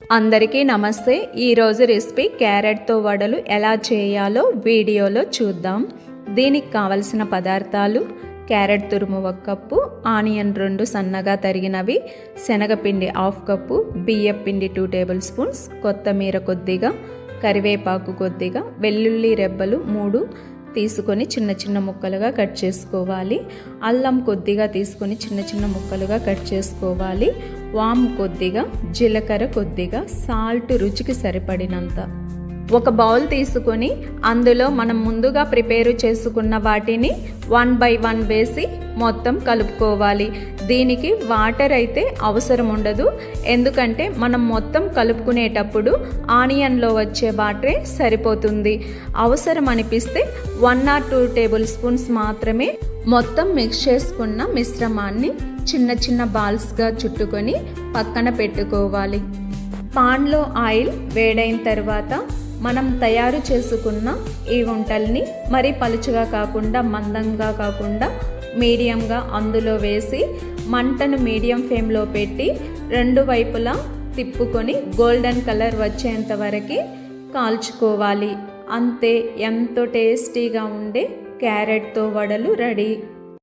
అందరికీ నమస్తే. ఈరోజు రెసిపీ క్యారెట్తో వడలు ఎలా చేయాలో వీడియోలో చూద్దాం. దీనికి కావలసిన పదార్థాలు: క్యారెట్ తురుము 1 కప్పు, ఆనియన్ 2 సన్నగా తరిగినవి, శనగపిండి 1/2 కప్పు, బియ్యం పిండి 2 టేబుల్ స్పూన్స్, కొత్తిమీర కొద్దిగా, కరివేపాకు కొద్దిగా, వెల్లుల్లి రెబ్బలు 3 తీసుకొని చిన్న చిన్న ముక్కలుగా కట్ చేసుకోవాలి. అల్లం కొద్దిగా తీసుకొని చిన్న చిన్న ముక్కలుగా కట్ చేసుకోవాలి. వామ్ కొద్దిగా, జీలకర్ర కొద్దిగా, సాల్ట్ రుచికి సరిపడినంత. ఒక బౌల్ తీసుకొని అందులో మనం ముందుగా ప్రిపేర్ చేసుకున్న వాటిని 1 by 1 వేసి మొత్తం కలుపుకోవాలి. దీనికి వాటర్ అయితే అవసరం ఉండదు, ఎందుకంటే మనం మొత్తం కలుపుకునేటప్పుడు ఆనియన్లో వచ్చే వాటరే సరిపోతుంది. అవసరం అనిపిస్తే 1 or 2 టేబుల్ స్పూన్స్ మాత్రమే. మొత్తం మిక్స్ చేసుకున్న మిశ్రమాన్ని చిన్న చిన్న బాల్స్గా చుట్టుకొని పక్కన పెట్టుకోవాలి. పాన్లో ఆయిల్ వేడైన తర్వాత మనం తయారు చేసుకున్న ఈ వంటల్ని మరీ పలుచగా కాకుండా మందంగా కాకుండా మీడియంగా అందులో వేసి మంటను మీడియం ఫ్లేమ్లో పెట్టి 2 వైపులా తిప్పుకొని గోల్డెన్ కలర్ వచ్చేంత వరకు కాల్చుకోవాలి. అంతే, ఎంతో టేస్టీగా ఉండే క్యారెట్తో వడలు రెడీ.